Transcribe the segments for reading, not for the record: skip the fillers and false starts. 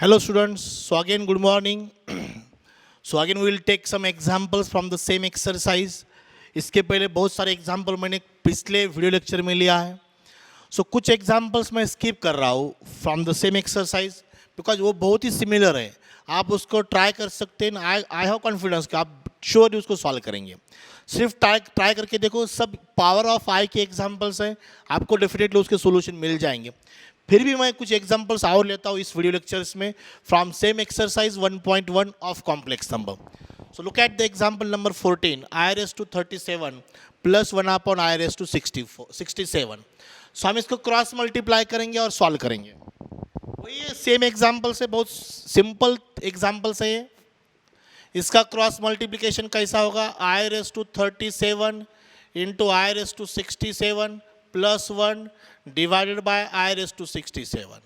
Hello students, so again good morning. So again we will take some examples from the same exercise. इसके पहले बहुत सारे example मैंने पिछले वीडियो लेक्चर में लिया है. सो कुछ एग्जाम्पल्स मैं स्किप कर रहा हूँ from the same exercise because वो बहुत ही सिमिलर है. आप उसको ट्राई कर सकते हैं. आई हैव कॉन्फिडेंस कि आप श्योरली उसको सॉल्व करेंगे. सिर्फ ट्राई करके देखो. सब पावर ऑफ आई के एग्जाम्पल्स हैं, आपको डेफिनेटली उसके सोल्यूशन मिल जाएंगे. फिर भी मैं कुछ एग्जांपल्स और लेता हूँ इस वीडियो लेक्चर्स में from same exercise 1.1 of complex number. So look at the example number 14 i raise to 37 plus 1 upon i raise to 67. सो हम इसको क्रॉस मल्टीप्लाई करेंगे और सॉल्व करेंगे. वही है, सेम एग्जाम्पल से, बहुत सिंपल एग्जाम्पल्स है ये. इसका क्रॉस मल्टीप्लिकेशन कैसा होगा? I raise to 37 into I raise to 67 plus 1 divided by I raise to 67.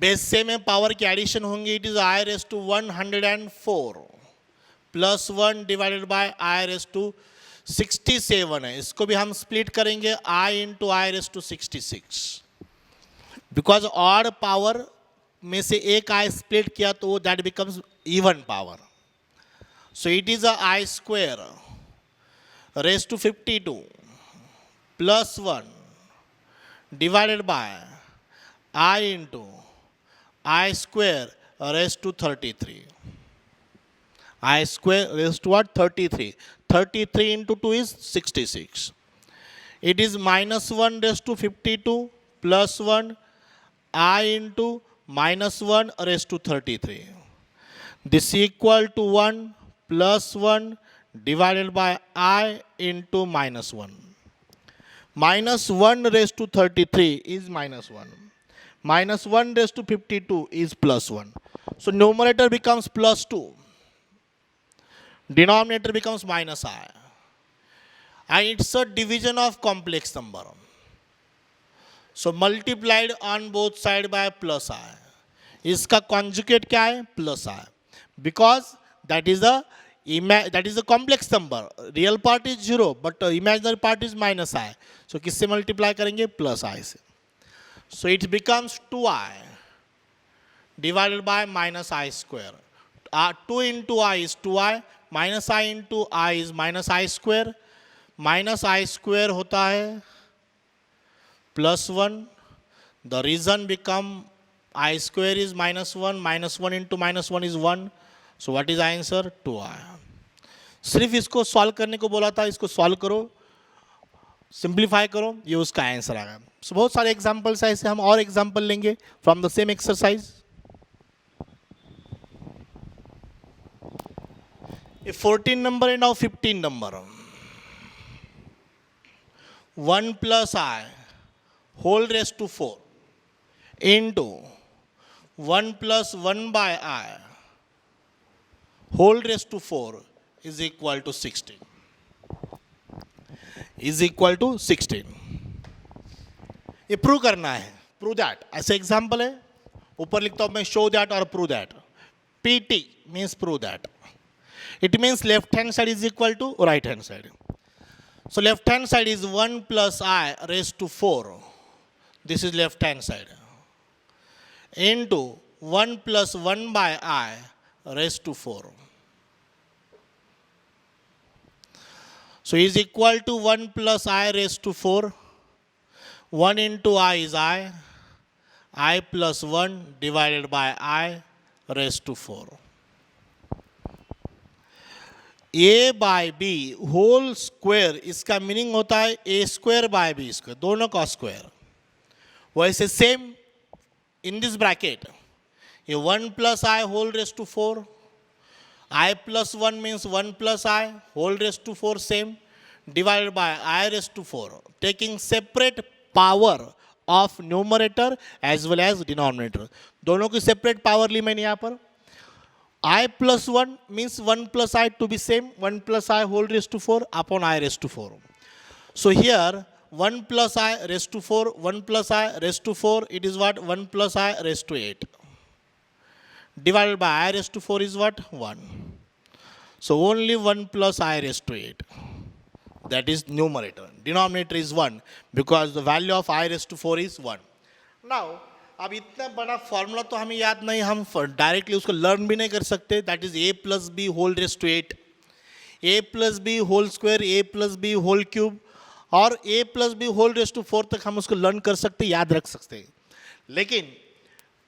Base से में पावर की एडिशन होंगी. It is I raise to 104 plus 1 divided by I raise to 67 है. इसको भी हम स्प्लिट करेंगे I into I raise to 66. Because odd power में से एक आई स्प्लिट किया तो that becomes even power. So it is a i square raise to 52 plus 1 divided by I into I square raised to 33. I square raised to what? 33. 33 into 2 is 66. It is minus 1 raised to 52 plus 1 I into minus 1 raised to 33. This equal to 1 plus 1 divided by I into minus 1. Minus 1 raised to 33 is minus 1. Minus 1 raised to 52 is plus 1. So numerator becomes plus 2. Denominator becomes minus I. And it's a division of complex number. So multiplied on both sides by plus I. इसका conjugate क्या है? Plus I. Because that is the complex number. Real part is 0, but imaginary part is minus I. So किससे multiply करेंगे? Plus I से. So it becomes 2I divided by minus I square. 2 into I is 2I. Minus I into I is minus I square. Minus I square होता है plus 1. The reason become I square is minus 1. Minus 1 into minus 1 is 1. So what is answer? 2I. सिर्फ इसको solve करने को बोला था. इसको solve करो, सिंप्लीफाई करो, ये उसका आंसर आ गया. सो बहुत सारे एग्जांपल्स है. ऐसे हम और एग्जांपल लेंगे फ्रॉम द सेम एक्सरसाइज. ये 14 नंबर है. Now 15 number. 1 plus i whole raise to 4 into 1 plus 1 by i whole raised to 4 is equal to 16. Is equal to 16. ये प्रूव करना है. Prove that. ऐसे एग्जाम्पल है, ऊपर लिखता हूं मैं शो दैट और prove that. PT means prove that. It means left hand side is equal to right hand side. So left hand side is 1 plus I raised to 4. This is left hand side. Into 1 plus 1 by I raised to 4. So is equal to 1 plus I raised to 4. 1 into I is I plus 1 divided by I raised to 4. A by B whole square, इसका meaning होता है A square by B square, दोनों का square. वैसे same in this bracket ये 1 plus I whole raised to 4. I plus 1 means 1 plus I whole raised to 4 same divided by I raised to 4. Taking separate power of numerator as well as denominator. दोनों की separate power ली मैंने यहाँ पर. I plus 1 means 1 plus I to be same. 1 plus I whole raised to 4 upon I raised to 4. So here 1 plus I raised to 4, 1 plus I raised to 4, it is what? 1 plus I raised to 8. Divided by I raised to 4 is what? 1. So only 1 plus I raised to 8. That is numerator. Denominator is 1 because the value of I raised to 4 is 1. Now अब इतना बड़ा formula तो हमें याद नहीं, हम directly उसको learn भी नहीं कर सकते. That is a plus B whole raise to 8, a plus B whole square, a plus B whole cube और a plus B whole raise to 4 तक हम उसको लर्न कर सकते, याद रख सकते हैं. लेकिन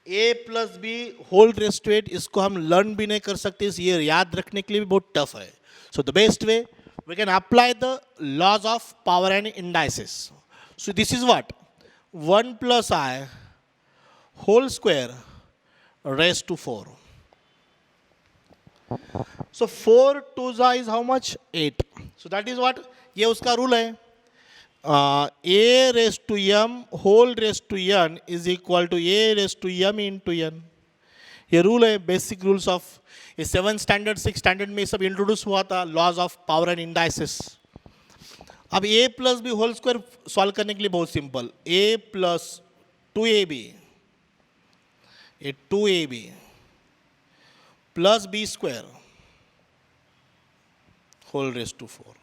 a plus B whole raise to 8 इसको हम लर्न भी नहीं कर सकते, ये याद रखने के लिए भी बहुत टफ है. So the best way we can apply the laws of power and indices. So this is what 1 plus I whole square raised to 4. So 4 2s is how much? 8. So that is what, ये उसका rule है. A raised to m whole raised to n is equal to a raised to m into n. ये rule है, basic rules of, ये 7 standard 6 standard में सब introduce हुआ था, laws of power and indices. अब a plus B whole square solve करने के लिए बहुत सिंपल, a प्लस 2ab, ये 2ab plus b square whole raise to 4,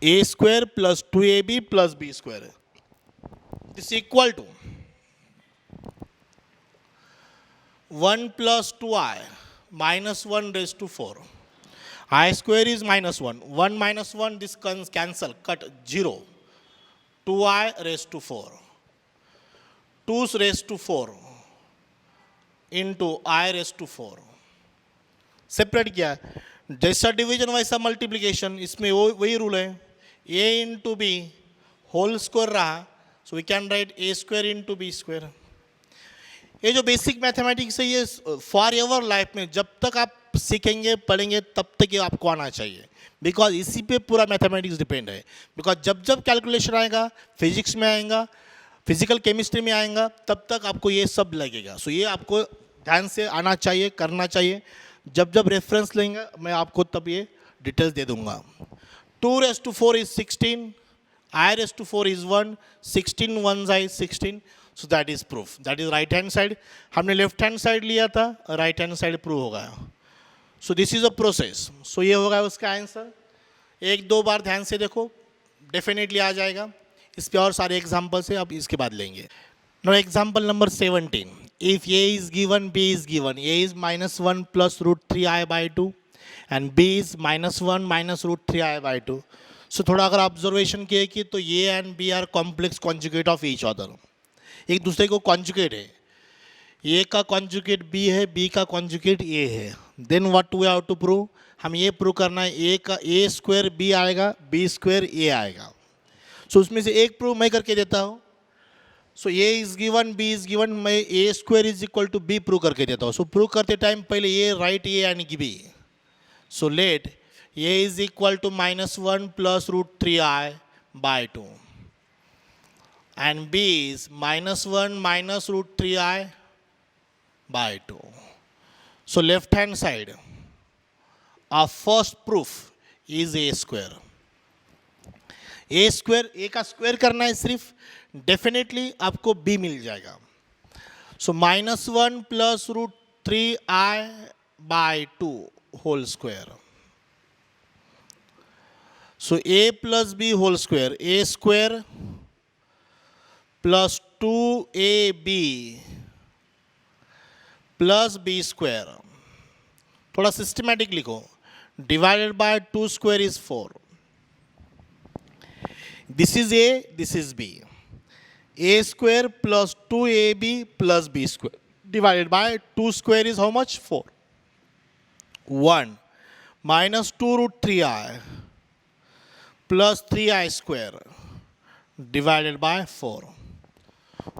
a square plus 2ab plus b square, this equal to 1 plus 2i minus 1 raised to 4. I square is minus 1. 1 minus 1, this cancel, cut 0. 2i raised to 4. 2 raised to 4 into I raised to 4. Separate किया, जैसा division वैसा multiplication, इसमें वही rule है. a into B whole square रहा, so we can write a square into B square. ये जो basic mathematics है ये फॉर एवर लाइफ में जब तक आप सीखेंगे पढ़ेंगे तब तक ये आपको आना चाहिए, बिकॉज इसी पे पूरा मैथमेटिक्स डिपेंड है. बिकॉज जब जब कैलकुलेशन आएगा, फिजिक्स में आएगा, फिजिकल केमिस्ट्री में आएगा, तब तक आपको ये सब लगेगा. सो ये आपको ध्यान से आना चाहिए, करना चाहिए. जब जब रेफरेंस लेंगे मैं आपको तब ये डिटेल्स दे दूंगा. 2 raised to 4 is 16, I raised to 4 is 1, 16 1s is 16. So that is proof. That is right hand side. हमने लेफ्ट हैंड साइड लिया था, राइट हैंड साइड प्रूव हो गया. So this is a process. सो ये होगा उसका आंसर. एक दो बार ध्यान से देखो, डेफिनेटली आ जाएगा. इस पे और सारे एग्जांपल्स है, अब इसके बाद लेंगे. No example number 17. If a is given, b is given, a is -1 plus √3i by 2 and b is -1 minus √3i by 2. So थोड़ा अगर ऑब्जर्वेशन किए कि तो a and b are complex conjugate of each other, एक दूसरे को conjugate है. A का कॉन्जुगेट बी है, बी का कॉन्जुगेट ए है. Then what we have to prove, हम ये प्रूव करना है ए का ए स्क्वायर बी आएगा, बी स्क्वायर ए आएगा. सो उसमें से एक प्रूव मैं करके देता हूँ. So A is given, B is given, मैं A square is equal to B prove करके देता हूँ. सो प्रूव करते टाइम पहले A write A and B. So let A is equal to -1 plus √3i by 2. And b is -1 minus √3i by 2. So left hand side of first proof is a square. a square, a का square करना है सिर्फ, definitely आपको b मिल जाएगा. So -1 plus √3i by 2 whole square. So a plus B whole square, a square plus 2ab plus b square. थोड़ा systematic लिखो, divided by 2 square is 4. This is a, this is b. a square plus 2ab plus b square divided by 2 square is how much? 4. 1 minus 2 √3i plus 3i square divided by 4.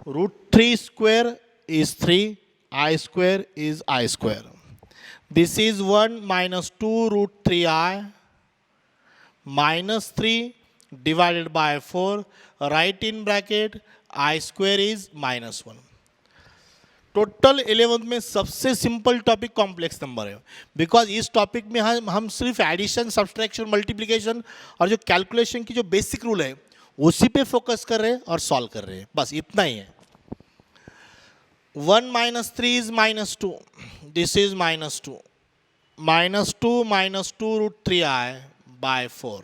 √3 square is 3, I square is I square. This is 1 minus 2 √3i minus 3 divided by 4. Write in bracket I square is -1. Total 11th में सबसे simple topic complex number है, because इस topic में हम सिर्फ addition, subtraction, multiplication और जो calculation की जो बेसिक रूल है उसी पे फोकस कर रहे हैं और सॉल्व कर रहे हैं, बस इतना ही है. 1 minus 3 is -2. This is -2. -2 minus 2 √3i by 4.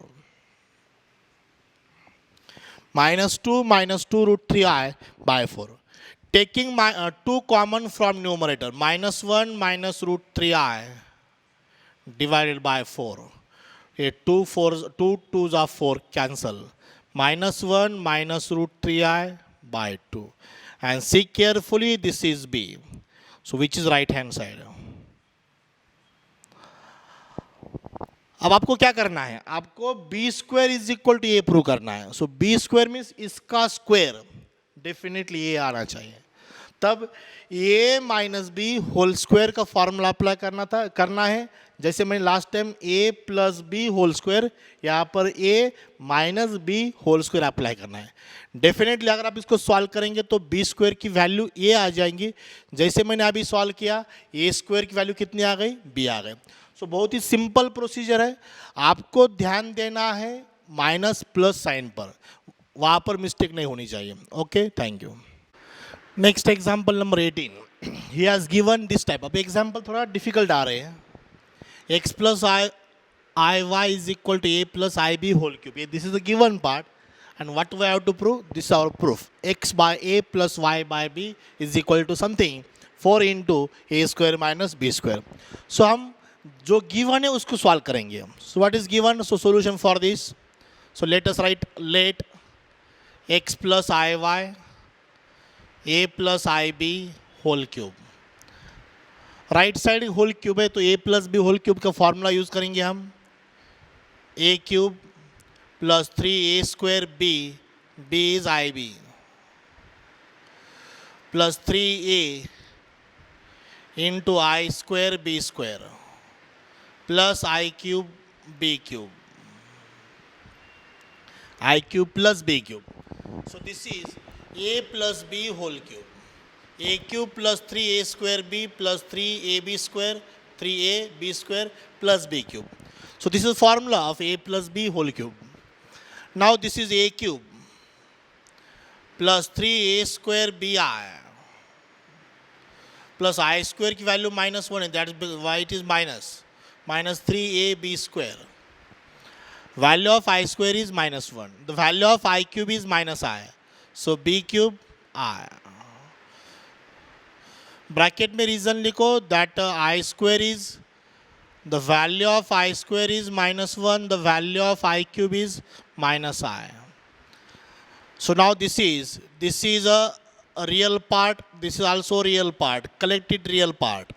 -2 root 3i by 4. Taking 2 common from numerator, -1 minus root 3i divided by 4. A 2 2s are 4 cancel. -1 minus root 3i by 2. And see carefully, this is b. So which is right hand side? अब आपको क्या करना है, आपको B square is equal to A prove करना है. So B square means इसका square, definitely ये आना चाहिए. तब A minus B whole square का फॉर्मूला अप्लाई करना है. जैसे मैंने last time A plus B whole square, यहाँ पर A minus B whole square apply करना है. डेफिनेटली अगर आप इसको सॉल्व करेंगे तो बी स्क्वायर की वैल्यू ए आ जाएंगी. जैसे मैंने अभी सॉल्व किया, ए स्क्वायर की वैल्यू कितनी आ गई, बी आ गई. सो बहुत ही सिंपल प्रोसीजर है. आपको ध्यान देना है माइनस प्लस साइन पर, वहाँ पर मिस्टेक नहीं होनी चाहिए. Okay, thank you. Next example number 18. He has given this type. अब एग्जाम्पल थोड़ा डिफिकल्ट आ रहे हैं. x plus I y is equal to a plus ib whole cube. This is the given part, and what we have to prove? This is our proof. X by a plus y by b is equal to something 4 into a square minus b square. So हम जो given है उसको solve करेंगे. So what is given? So solution for this. So let us write let x plus iy a plus ib whole cube. Right side whole cube है तो a plus B whole cube का formula use करेंगे हम. a cube plus 3a square b, b is i b, plus 3a into i square b square plus i cube b cube, i cube plus b cube. So this is a plus B whole cube. a cube plus 3a square b plus 3ab square 3ab square plus b cube. So this is formula of a plus b whole cube. Now this is a cube plus 3a square bi plus I square की value -1 है, that is why it is minus 3ab square. Value of I square is -1. The value of I cube is -i. So b cube I. Bracket में reason लिखो that I square is the value of I square is -1, the value of I cube is -i. So now this is a real part, this is also real part, collected real part.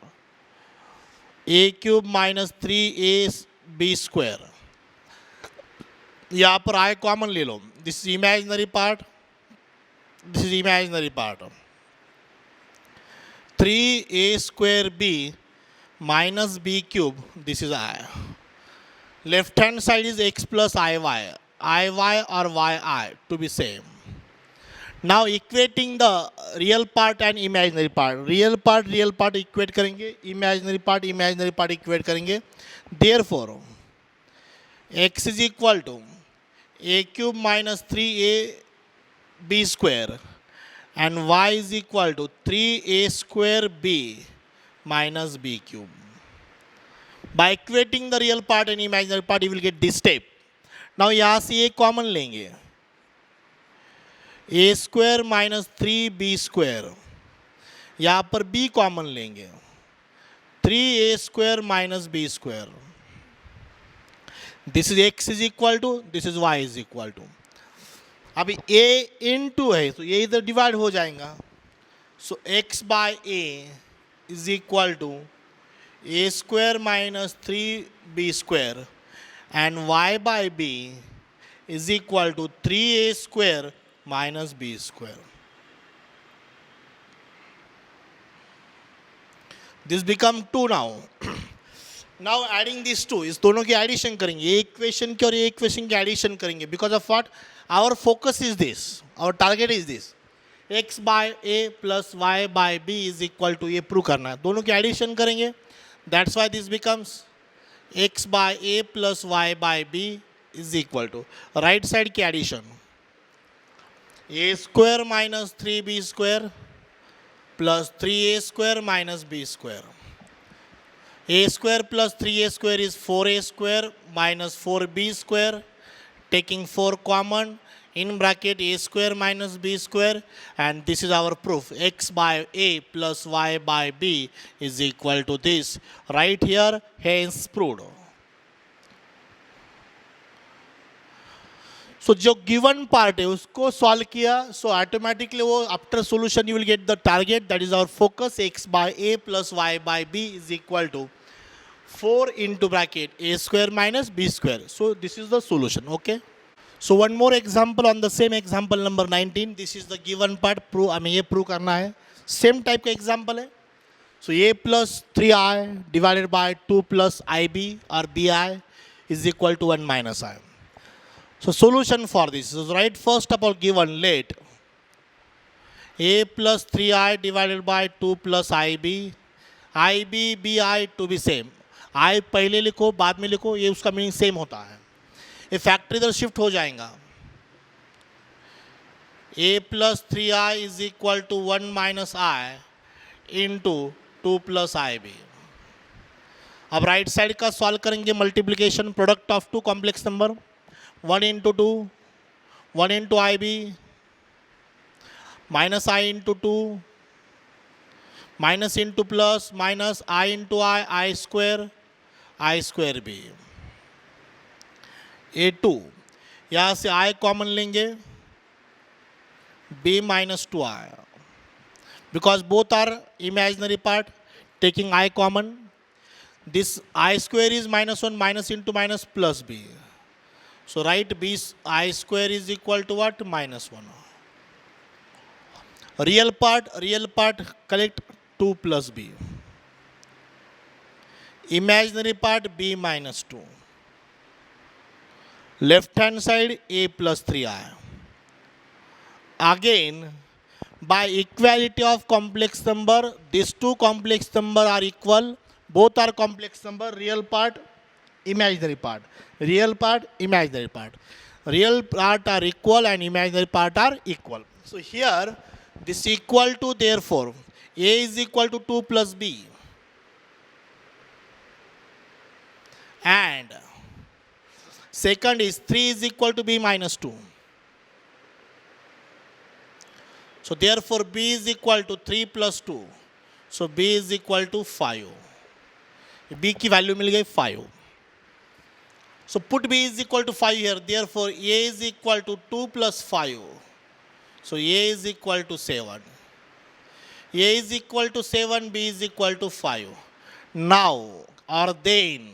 a cube minus 3ab square, यहाँ पर I common ले लो. This is imaginary part, this is imaginary part. 3a square b minus b cube, this is I. Left hand side is x plus iy or yi to be same. Now equating the real part and imaginary part. real part equate करेंगे, imaginary part equate करेंगे. Therefore x is equal to a cube minus 3ab square and y is equal to 3a square b minus b cube. By equating the real part and imaginary part, you will get this step. Now यहाँ से a common लेंगे, a square minus 3b square, यहाँ पर b common लेंगे, 3a square minus b square. This is x is equal to, this is y is equal to. अभी a into है तो ये इधर डिवाइड हो जाएगा. So x by a is equal to a square minus 3b square and y by b is equal to 3a square minus b square. This become 2 now. Now adding this to, इस दोनों की addition करेंगे, एक equation की और एक equation की addition करेंगे. Because of what? Our focus is this, our target is this. x by a plus y by b is equal to, ये प्रूव करना है. दोनों की एडिशन करेंगे, that's why this becomes x by a plus y by b is equal to, right side की addition, a square minus 3b square plus 3a square minus b square. a square plus 3a square is 4a square minus 4b square. Taking 4 common, in bracket a square minus b square, and this is our proof. X by a plus y by b is equal to this. Right here, hence proved. So जो given part है उसको solve किया, so automatically वो after solution you will get the target, that is our focus. X by a plus y by b is equal to 4 into bracket a square minus b square. So this is the solution. Okay. So one more example on the same example number 19. This is the given part. Prove हमें ये prove करना है. Same type का example है. So a plus 3i divided by 2 plus ib or bi is equal to 1 minus I. So solution for this is right. First of all, given, let a plus 3i divided by 2 plus ib, bi to be same. I पहले लिखो बाद में लिखो, ये उसका meaning same होता है. ये फैक्टर इधर शिफ्ट हो जाएगा. a plus 3i is equal to 1 minus I into 2 plus ib. अब राइट साइड का सॉल्व करेंगे. Multiplication product of two complex number. 1 into 2, 1 into ib, minus I into 2, minus into plus, minus I into I square b. A2, यहाँ से I common लेंगे, b minus 2i. Because both are imaginary part, taking I common, this I square is minus 1, minus into minus plus b. So write b I square is equal to what? Minus 1. Real part collect 2 plus b. Imaginary part b minus 2. Left hand side a plus 3i. Again, by equality of complex number, these two complex number are equal. Both are complex number. Real part, imaginary part. Real part, imaginary part. Real part are equal and imaginary part are equal. So here this equal to, therefore a is equal to 2 plus b, and second is 3 is equal to b minus 2. So therefore b is equal to 3 plus 2. So b is equal to 5. b की value मिल गई 5. So put b is equal to 5 here. Therefore a is equal to 2 plus 5. So a is equal to 7. A is equal to 7, b is equal to 5. Now or then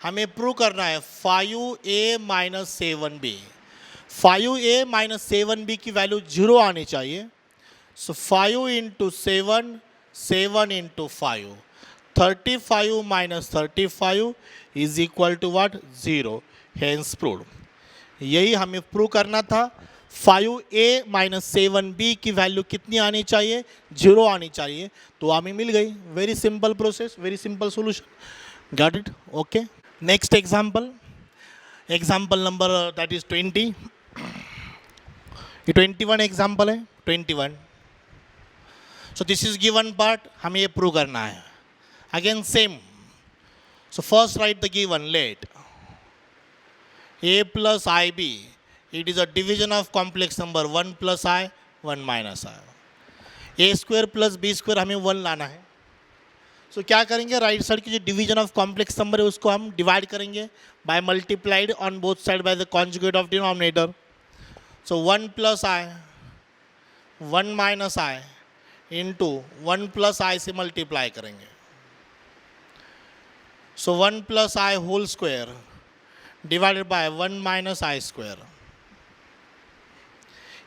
हमें prove करना है 5a minus 7b. 5a minus 7b की value 0 आनी चाहिए. So 5 into 7, 7 into 5. 35 minus 35 is equal to what? 0. Hence proved. यही हमें prove करना था. 5a minus 7b की वैल्यू कितनी आनी चाहिए? 0 आनी चाहिए. तो हमें मिल गई. Very simple process, very simple solution. Got it? Okay. Next example. Example number that is 20. ये 21 example है. 21. So this is given part. हमें ये प्रूव करना है. Again same. So first write the given. Let a plus ib, it is a division of complex number 1 plus I, 1 minus I. a square plus b square हमें 1 लाना है. So क्या करेंगे? Right side की जो division of complex number है उसको हम डिवाइड करेंगे by multiplied on both side by the conjugate of denominator. So 1 plus I, 1 minus I into 1 plus I से मल्टीप्लाई करेंगे. So 1 plus I whole square divided by 1 minus I square.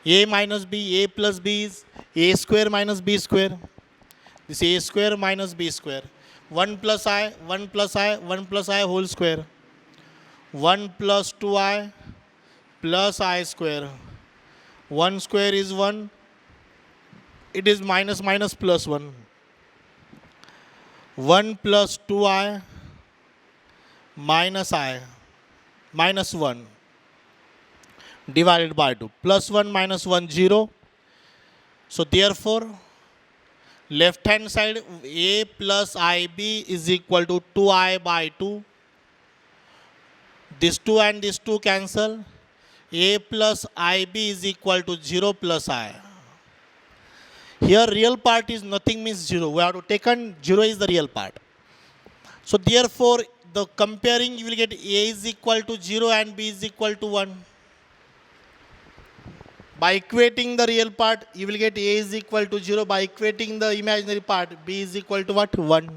A minus b, a plus b is a square minus b square. This a square minus b square. 1 plus I, 1 plus I, 1 plus I whole square. 1 plus 2i plus I square. 1 square is 1. It is minus minus plus 1. 1 plus 2i minus I minus 1 divided by 2. Plus 1 minus 1, 0. So therefore left hand side a plus ib is equal to 2i by 2. This 2 and this 2 cancel. a plus ib is equal to 0 plus I. Here real part is nothing means 0. We have to take on 0 is the real part. So therefore the comparing you will get a is equal to 0 and b is equal to 1. By equating the real part you will get a is equal to 0. By equating the imaginary part b is equal to what? 1.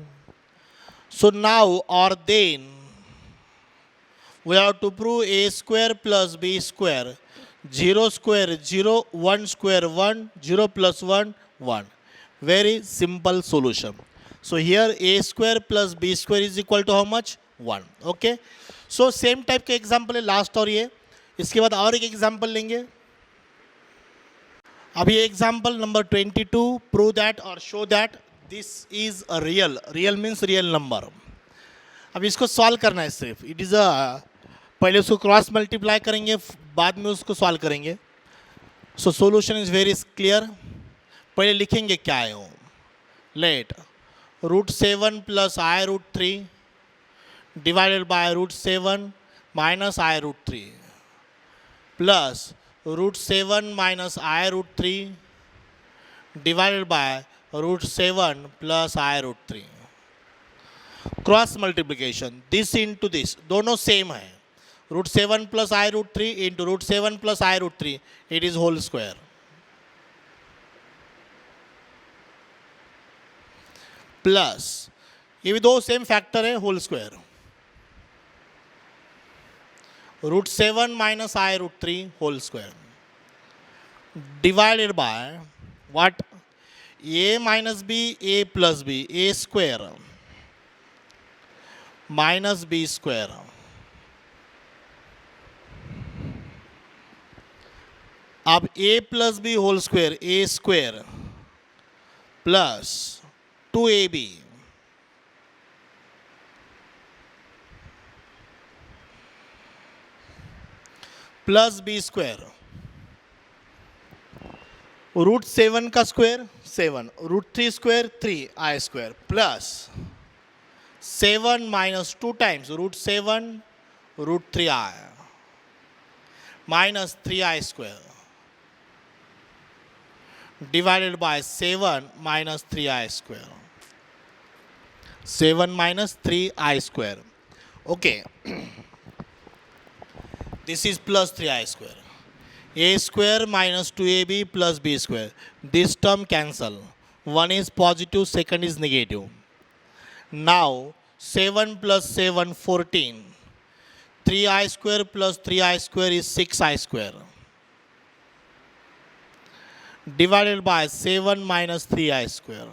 So now or then we have to prove a square plus b square. 0 square 0, 1 square 1, 0 plus 1 1. Very simple solution. So here a square plus b square is equal to how much? 1. Okay. So same type के example है last और ये. इसके बाद और एक example लेंगे. अब ये एग्जाम्पल नंबर 22 प्रूव दैट और show that this is a real. Real means real number. अब इसको सॉल्व करना है सिर्फ. इट इज़ अ पहले उसको क्रॉस मल्टीप्लाई करेंगे बाद में उसको सॉल्व करेंगे. So solution is very clear. पहले लिखेंगे क्या है वो. Let √7 plus I√3 divided by √7 minus I√3 plus √7 minus I√3 divided by √7 plus I√3. Cross multiplication this into this दोनों सेम है. √7 plus I√3 into √7 plus I√3 it is whole square. Plus ये भी दो सेम फैक्टर है whole square. √7 minus I√3 whole square divided by what? a minus b a plus b a square minus b square. अब a plus b whole square a square plus 2ab plus b square. √7 का square 7, √3 square 3i square plus 7 minus 2 times √7 √3i minus 3i square divided by 7 minus 3i square. 7 minus 3i square. Okay. This is plus 3i square. A square minus 2ab plus b square. This term cancel. One is positive, second is negative. Now 7 plus 7 14. 3i square plus 3i square is 6i square. Divided by 7 minus 3i square.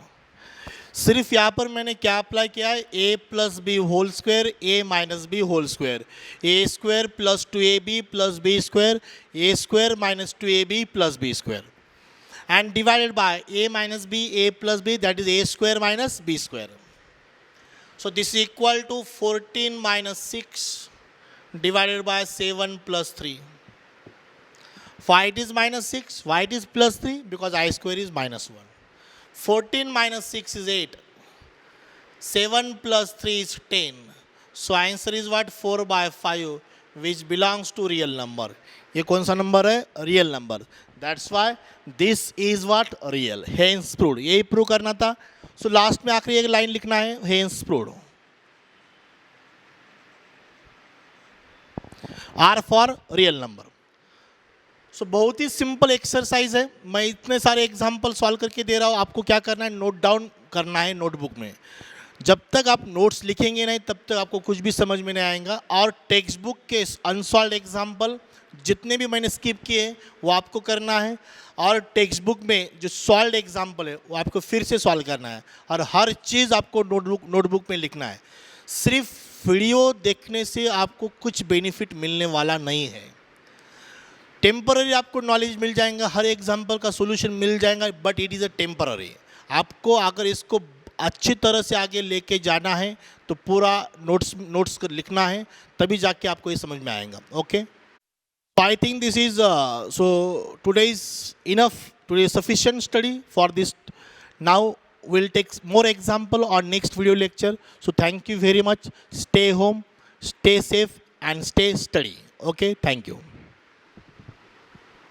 सिर्फ यहाँ पर मैंने क्या apply किया है? a plus B whole square a minus B whole square. A square plus 2ab plus b square a square minus 2ab plus b square and divided by a minus b a plus b that is a square minus b square. So this is equal to 14 minus 6 divided by 7 plus 3. Why it is minus 6? Why it is plus 3? Because I square is minus 1. 14 minus 6 is 8. 7 plus 3 is 10. So answer is what? 4 by 5 which belongs to real number. ये कौन सा number है? Real number. That's why this is what? Real. Hence proved. यही prove करना था. So last में आखिरी एक लाइन लिखना है. Hence proved. R for real number. सो बहुत ही सिंपल एक्सरसाइज है. मैं इतने सारे एग्जाम्पल सॉल्व करके दे रहा हूँ. आपको क्या करना है? नोट डाउन करना है नोटबुक में. जब तक आप नोट्स लिखेंगे नहीं तब तक आपको कुछ भी समझ में नहीं आएगा. और टेक्स्ट बुक के अनसॉल्व एग्जाम्पल जितने भी मैंने स्किप किए वो आपको करना है. और टेक्स्ट बुक में जो सॉल्व एग्जाम्पल है वो आपको फिर से सॉल्व करना है. और हर चीज़ आपको नोटबुक में लिखना है. सिर्फ वीडियो देखने से आपको कुछ बेनिफिट मिलने वाला नहीं है. टेम्पररी आपको नॉलेज मिल जाएगा, हर एग्जाम्पल का सोल्यूशन मिल जाएगा, but it is a temporary. आपको अगर इसको अच्छी तरह से आगे लेके जाना है तो पूरा नोट्स लिखना है, तभी जाके आपको ये समझ में आएगा. Okay, I think this is so today is enough. Today sufficient study for this. Now we'll take more example on next video lecture. So thank you very much. Stay home, stay safe and stay study. Okay, thank you.